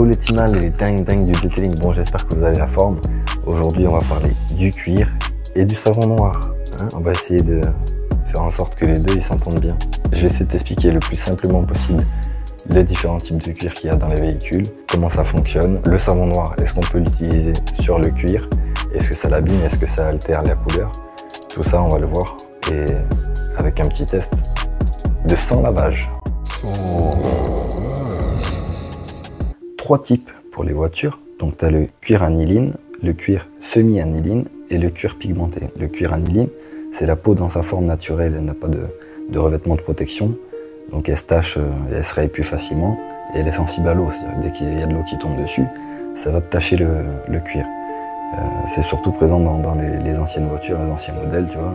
Hello les Timal et les dingues du detailing, bon j'espère que vous avez la forme. Aujourd'hui on va parler du cuir et du savon noir. On va essayer de faire en sorte que les deux ils s'entendent bien. Je vais essayer de t'expliquer le plus simplement possible les différents types de cuir qu'il y a dans les véhicules, comment ça fonctionne. Le savon noir, est-ce qu'on peut l'utiliser sur le cuir? Est-ce que ça l'abîme? Est-ce que ça altère la couleur? Tout ça on va le voir et avec un petit test de sans lavage. Trois types pour les voitures. Donc tu as le cuir aniline, le cuir semi-aniline et le cuir pigmenté. Le cuir aniline, c'est la peau dans sa forme naturelle, elle n'a pas de revêtement de protection. Donc elle se tache, elle se raye plus facilement et elle est sensible à l'eau. Dès qu'il y a de l'eau qui tombe dessus, ça va tacher le cuir. C'est surtout présent dans les anciennes voitures, les anciens modèles, tu vois,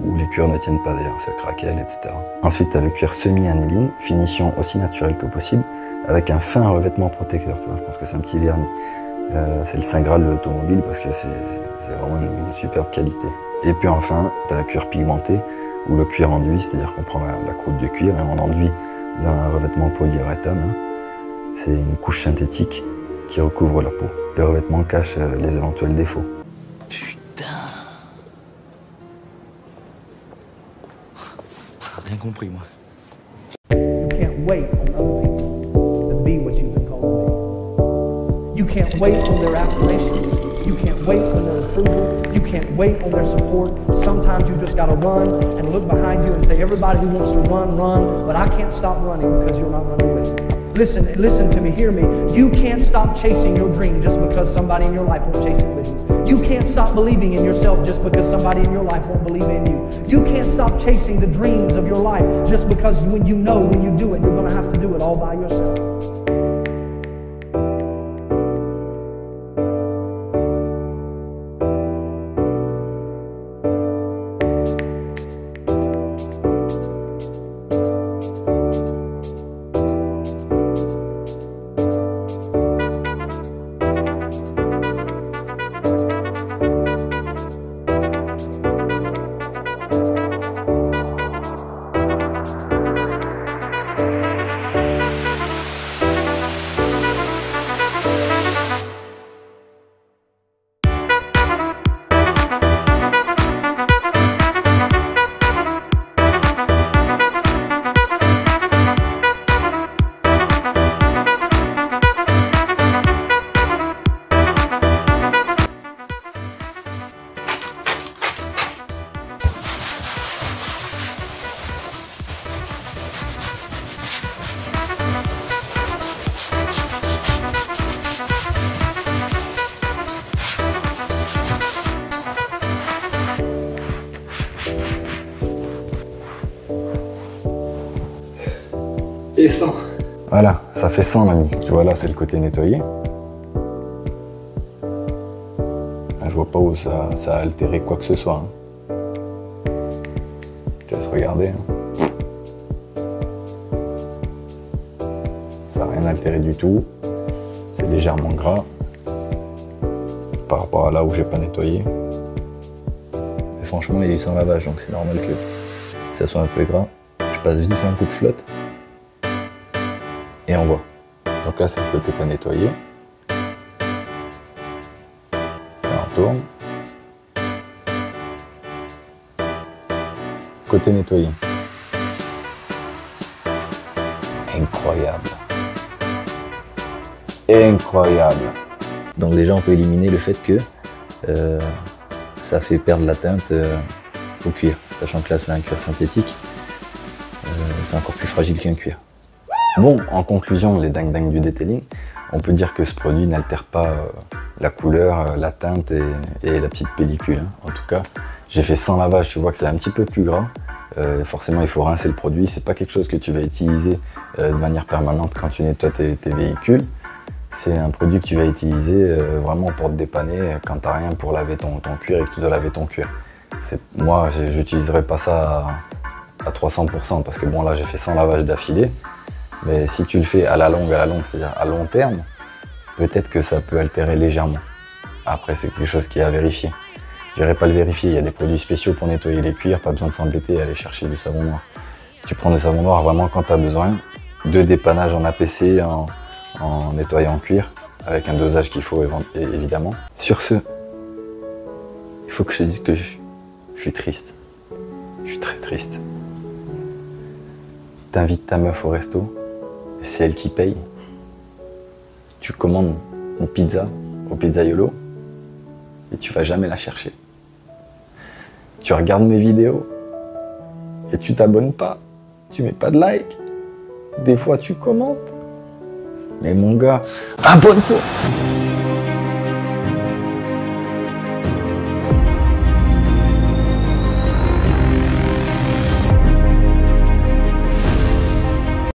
où les cuirs ne tiennent pas d'ailleurs, se craquellent, etc. Ensuite, tu as le cuir semi-aniline, finition aussi naturelle que possible, avec un fin revêtement protecteur, tu vois, je pense que c'est un petit vernis. C'est le saint graal de l'automobile parce que c'est vraiment une superbe qualité. Et puis enfin, tu as le cuir pigmenté, ou le cuir enduit, c'est-à-dire qu'on prend la croûte de cuir et on enduit dans un revêtement polyuréthane. C'est une couche synthétique qui recouvre la peau. Le revêtement cache les éventuels défauts. Putain. Rien compris, moi. You can't wait on other people to be what you've been called to be. You can't wait on their affirmation. You can't wait on their approval. You can't wait on their support. Sometimes you just gotta run and look behind you and say, everybody who wants to run, run, but I can't stop running because you're not running with me. Listen to me, hear me. You can't stop chasing your dream just because somebody in your life won't chase it with you. You can't stop believing in yourself just because somebody in your life won't believe in you. You can't stop chasing the dreams of your life just because when you know when you do it, you're gonna have to do it all by yourself. Et 100. Voilà, ça fait 100 l'ami. Tu vois là, c'est le côté nettoyé. Je vois pas où ça a altéré quoi que ce soit. Je te laisse regarder. Ça n'a rien altéré du tout. C'est légèrement gras par rapport à là où j'ai pas nettoyé. Et franchement, il est sans lavage, donc c'est normal que ça soit un peu gras. Je passe vite un coup de flotte. Et on voit. Donc là, c'est le côté pas nettoyé. Et on tourne. Côté nettoyé. Incroyable. Incroyable. Donc déjà, on peut éliminer le fait que ça fait perdre la teinte au cuir. Sachant que là, c'est un cuir synthétique. C'est encore plus fragile qu'un cuir. Bon, en conclusion, les dingues du detailing, on peut dire que ce produit n'altère pas la couleur, la teinte et la petite pellicule. En tout cas, j'ai fait sans lavage, tu vois que c'est un petit peu plus gras. Forcément, il faut rincer le produit. C'est pas quelque chose que tu vas utiliser de manière permanente quand tu nettoies tes véhicules. C'est un produit que tu vas utiliser vraiment pour te dépanner quand tu n'as rien pour laver ton cuir et que tu dois laver ton cuir. Moi, j'utiliserai pas ça à 300% parce que bon, là, j'ai fait sans lavage d'affilée. Mais si tu le fais à la longue, c'est-à-dire à long terme, peut-être que ça peut altérer légèrement. Après, c'est quelque chose qui est à vérifier. Je n'irai pas le vérifier, il y a des produits spéciaux pour nettoyer les cuirs, pas besoin de s'embêter et aller chercher du savon noir. Tu prends du savon noir vraiment quand tu as besoin, de dépannage en APC, en en nettoyant en cuir, avec un dosage qu'il faut évidemment. Sur ce, il faut que je te dise que je suis triste. Je suis très triste. T'invites ta meuf au resto, et c'est elle qui paye. Tu commandes une pizza au pizzaiolo, et tu vas jamais la chercher. Tu regardes mes vidéos, et tu t'abonnes pas. Tu mets pas de like. Des fois tu commentes. Mais mon gars, abonne-toi!